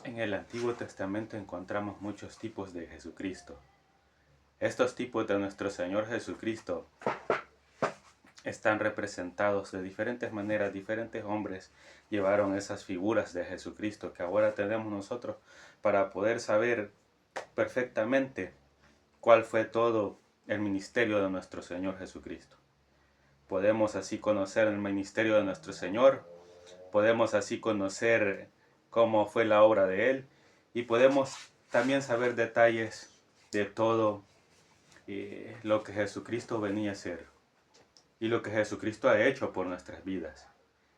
En el Antiguo Testamento encontramos muchos tipos de Jesucristo. Estos tipos de nuestro Señor Jesucristo están representados de diferentes maneras. Diferentes hombres llevaron esas figuras de Jesucristo que ahora tenemos nosotros para poder saber perfectamente cuál fue todo el ministerio de nuestro Señor Jesucristo. Podemos así conocer el ministerio de nuestro Señor, podemos así conocer cómo fue la obra de Él y podemos también saber detalles de todo lo que Jesucristo venía a hacer y lo que Jesucristo ha hecho por nuestras vidas,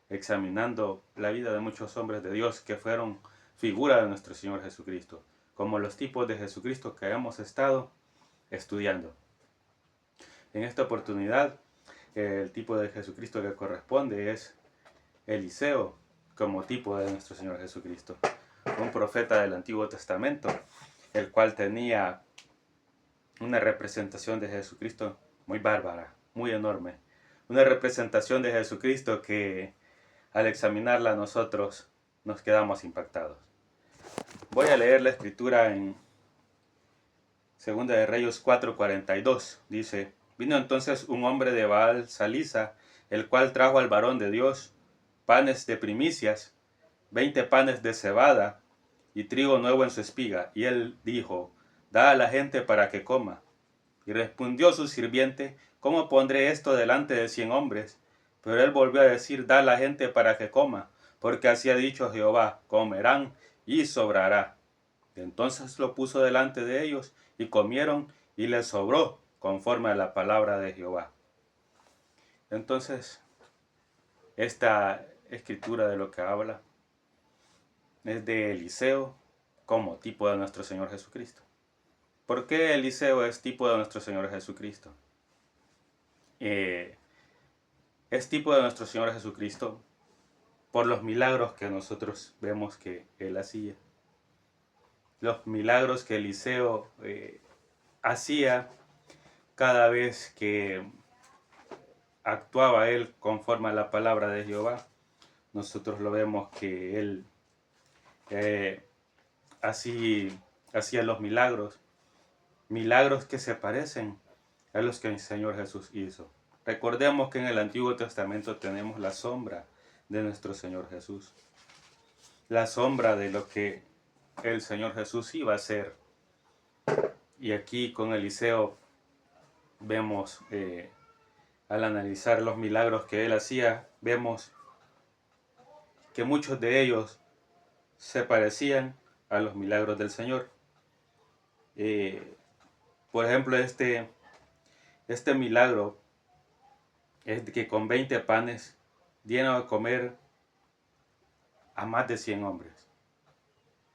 examinando la vida de muchos hombres de Dios que fueron figura de nuestro Señor Jesucristo, como los tipos de Jesucristo que hemos estado estudiando. En esta oportunidad, el tipo de Jesucristo que corresponde es Eliseo, como tipo de nuestro Señor Jesucristo, un profeta del Antiguo Testamento, el cual tenía una representación de Jesucristo muy bárbara, muy enorme, una representación de Jesucristo que al examinarla nosotros nos quedamos impactados. Voy a leer la escritura en 2 de Reyes 4:42. Dice: Vino entonces un hombre de Baal Salisa, el cual trajo al varón de Dios panes de primicias, 20 panes de cebada y trigo nuevo en su espiga. Y él dijo: Da a la gente para que coma. Y respondió su sirviente: ¿Cómo pondré esto delante de 100 hombres? Pero él volvió a decir: Da a la gente para que coma, porque así ha dicho Jehová: comerán y sobrará. Entonces lo puso delante de ellos y comieron, y les sobró conforme a la palabra de Jehová. Entonces, esta escritura de lo que habla es de Eliseo como tipo de nuestro Señor Jesucristo. ¿Por qué Eliseo es tipo de nuestro Señor Jesucristo? Es tipo de nuestro Señor Jesucristo por los milagros que nosotros vemos que Él hacía. Los milagros que Eliseo hacía cada vez que actuaba Él conforme a la palabra de Jehová. Nosotros lo vemos que Él así hacía los milagros que se parecen a los que el Señor Jesús hizo. Recordemos que en el Antiguo Testamento tenemos la sombra de nuestro Señor Jesús, la sombra de lo que el Señor Jesús iba a hacer. Y aquí con Eliseo vemos, al analizar los milagros que él hacía, vemos que muchos de ellos se parecían a los milagros del Señor. Por ejemplo, este milagro es de que con 20 panes dieron a comer a más de 100 hombres.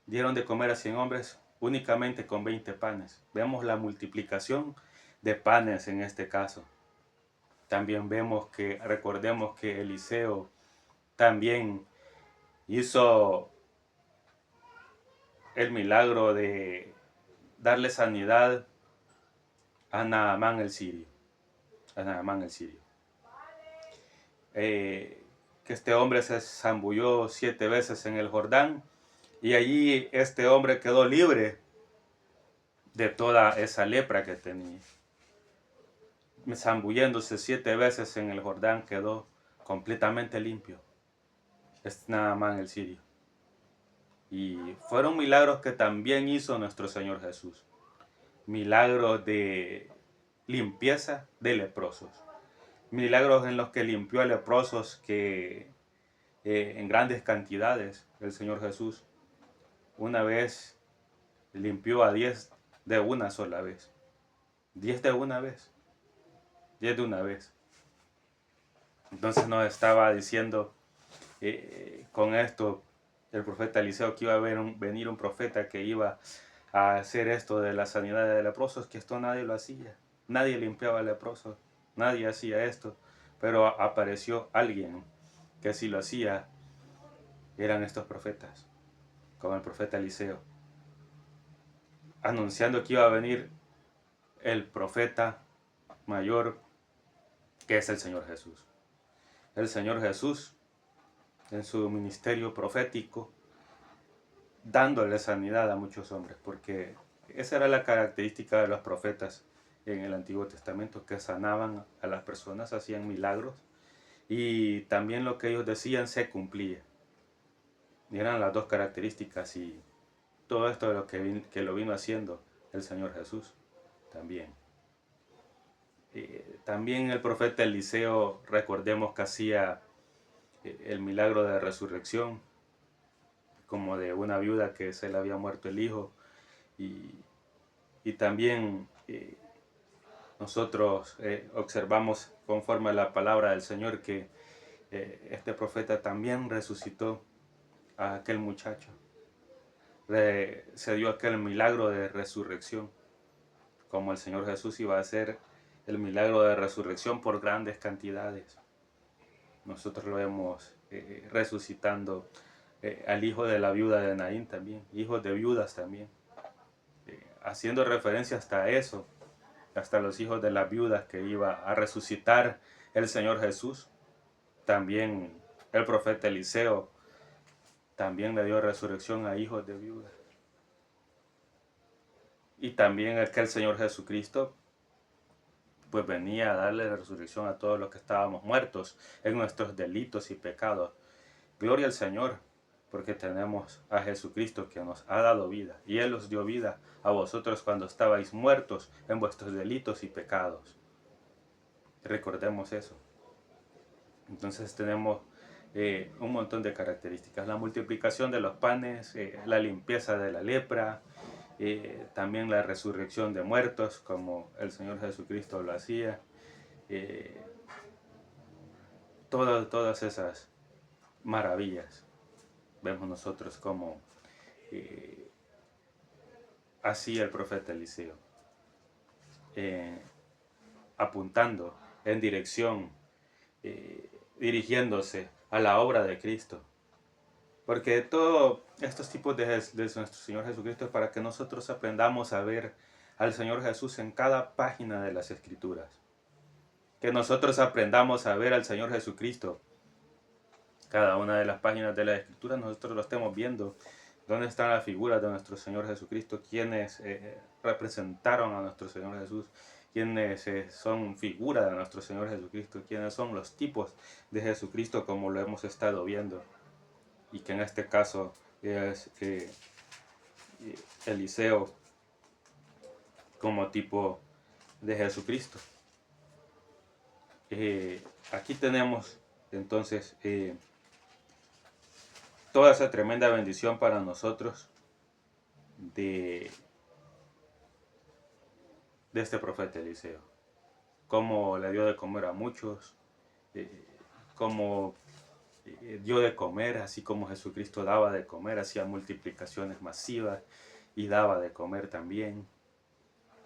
Dieron de comer a 100 hombres únicamente con 20 panes. Vemos la multiplicación de panes en este caso. También recordemos que Eliseo también hizo el milagro de darle sanidad a Naamán el sirio. Que este hombre se zambulló 7 veces en el Jordán y allí este hombre quedó libre de toda esa lepra que tenía. Zambulléndose 7 veces en el Jordán quedó completamente limpio. Es Naamán el sirio. Y fueron milagros que también hizo nuestro Señor Jesús. Milagros de limpieza de leprosos. Milagros en los que limpió a leprosos que en grandes cantidades. El Señor Jesús una vez limpió a 10 de una sola vez. 10 de una vez. 10 de una vez. Entonces nos estaba diciendo con esto el profeta Eliseo que iba a venir un profeta que iba a hacer esto de la sanidad de leprosos, que esto nadie lo hacía. Nadie limpiaba leprosos, nadie hacía esto, pero apareció alguien que sí lo hacía. Eran estos profetas, como el profeta Eliseo, anunciando que iba a venir el profeta mayor, que es el Señor Jesús. El Señor Jesús, en su ministerio profético, dándole sanidad a muchos hombres, porque esa era la característica de los profetas en el Antiguo Testamento, que sanaban a las personas, hacían milagros, y también lo que ellos decían se cumplía. Y eran las dos características, y todo esto de lo que lo vino haciendo el Señor Jesús también. También el profeta Eliseo, recordemos que hacía el milagro de resurrección, como de una viuda que se le había muerto el hijo, y también nosotros observamos conforme a la palabra del Señor que este profeta también resucitó a aquel muchacho. Se dio aquel milagro de resurrección, como el Señor Jesús iba a hacer el milagro de resurrección por grandes cantidades. Nosotros lo vemos resucitando al hijo de la viuda de Naín también, hijos de viudas también, haciendo referencia hasta a eso, hasta los hijos de las viudas que iba a resucitar el Señor Jesús. También el profeta Eliseo también le dio resurrección a hijos de viudas. Y también es que el Señor Jesucristo pues venía a darle resurrección a todos los que estábamos muertos en nuestros delitos y pecados. Gloria al Señor, porque tenemos a Jesucristo que nos ha dado vida, y Él os dio vida a vosotros cuando estabais muertos en vuestros delitos y pecados. Recordemos eso. Entonces tenemos un montón de características. La multiplicación de los panes, la limpieza de la lepra, también la resurrección de muertos, como el Señor Jesucristo lo hacía. Todas esas maravillas vemos nosotros como hacía el profeta Eliseo, apuntando en dirección, dirigiéndose a la obra de Cristo. Porque todos estos tipos de nuestro Señor Jesucristo es para que nosotros aprendamos a ver al Señor Jesús en cada página de las Escrituras. Que nosotros aprendamos a ver al Señor Jesucristo. Cada una de las páginas de la Escritura nosotros lo estemos viendo. ¿Dónde están las figuras de nuestro Señor Jesucristo? ¿Quiénes representaron a nuestro Señor Jesús? ¿Quiénes son figuras de nuestro Señor Jesucristo? ¿Quiénes son los tipos de Jesucristo como lo hemos estado viendo? Y que en este caso es Eliseo como tipo de Jesucristo. Aquí tenemos entonces toda esa tremenda bendición para nosotros de este profeta Eliseo. Cómo le dio de comer a muchos, cómo dio de comer, así como Jesucristo daba de comer, hacía multiplicaciones masivas y daba de comer también.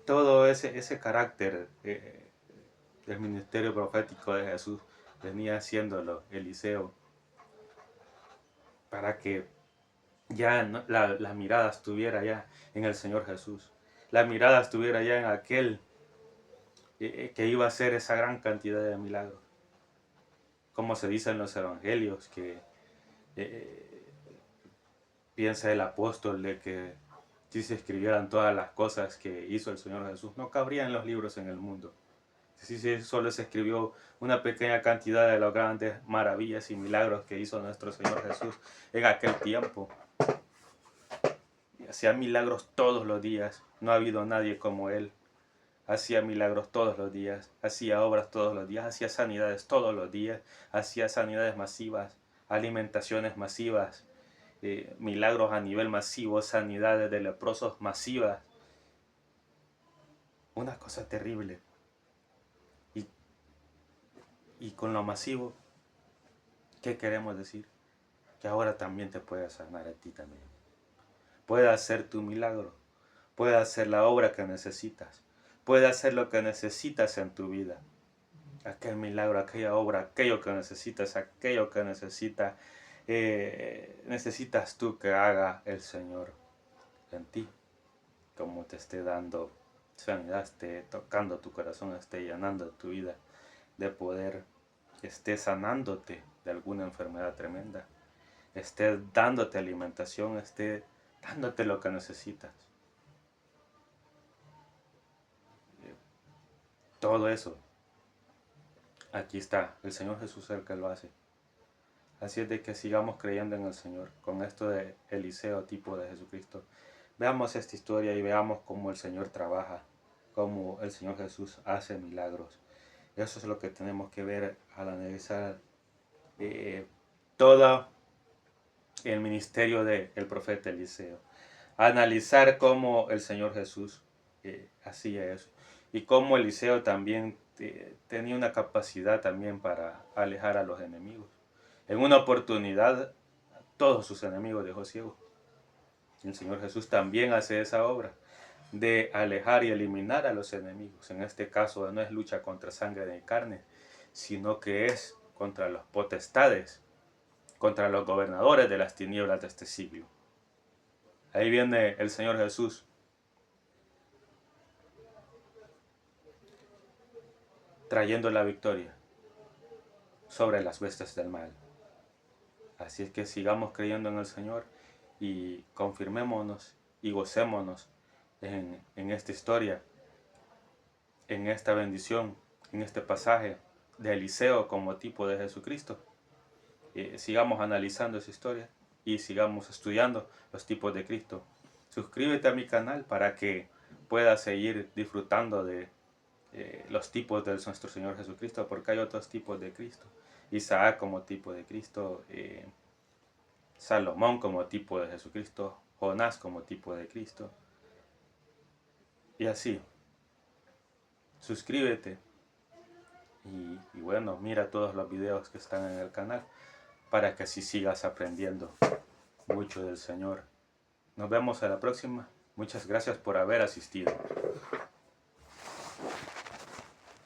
Todo ese carácter del ministerio profético de Jesús venía haciéndolo Eliseo para que ya la mirada estuviera ya en el Señor Jesús. La mirada estuviera ya en aquel que iba a hacer esa gran cantidad de milagros. Como se dice en los evangelios, que piensa el apóstol de que si se escribieran todas las cosas que hizo el Señor Jesús, no cabrían los libros en el mundo. Si solo se escribió una pequeña cantidad de las grandes maravillas y milagros que hizo nuestro Señor Jesús en aquel tiempo. Hacía milagros todos los días, no ha habido nadie como Él. Hacía milagros todos los días, hacía obras todos los días, hacía sanidades todos los días, hacía sanidades masivas, alimentaciones masivas, milagros a nivel masivo, sanidades de leprosos masivas. Una cosa terrible. Y con lo masivo, ¿qué queremos decir? Que ahora también te puede sanar a ti también. Puede hacer tu milagro, puede hacer la obra que necesitas, puede hacer lo que necesitas en tu vida. Aquel milagro, aquella obra, aquello que necesitas, aquello que necesitas tú que haga el Señor en ti. Como te esté dando sanidad, esté tocando tu corazón, esté llenando tu vida de poder, esté sanándote de alguna enfermedad tremenda, esté dándote alimentación, esté dándote lo que necesitas. Todo eso, aquí está, el Señor Jesús es el que lo hace. Así es de que sigamos creyendo en el Señor, con esto de Eliseo, tipo de Jesucristo. Veamos esta historia y veamos cómo el Señor trabaja, cómo el Señor Jesús hace milagros. Eso es lo que tenemos que ver al analizar todo el ministerio del profeta Eliseo. Analizar cómo el Señor Jesús hacía eso. Y cómo Eliseo también tenía una capacidad también para alejar a los enemigos. En una oportunidad, todos sus enemigos dejó ciegos. El Señor Jesús también hace esa obra de alejar y eliminar a los enemigos. En este caso no es lucha contra sangre y carne, sino que es contra los potestades, contra los gobernadores de las tinieblas de este siglo. Ahí viene el Señor Jesús trayendo la victoria sobre las huestes del mal. Así es que sigamos creyendo en el Señor y confirmémonos y gocémonos en esta historia, en esta bendición, en este pasaje de Eliseo como tipo de Jesucristo. Sigamos analizando esa historia y sigamos estudiando los tipos de Cristo. Suscríbete a mi canal para que puedas seguir disfrutando de los tipos de nuestro Señor Jesucristo, porque hay otros tipos de Cristo. Isaac como tipo de Cristo, Salomón como tipo de Jesucristo, Jonás como tipo de Cristo. Y así, suscríbete y bueno, mira todos los videos que están en el canal para que así sigas aprendiendo mucho del Señor. Nos vemos a la próxima. Muchas gracias por haber asistido.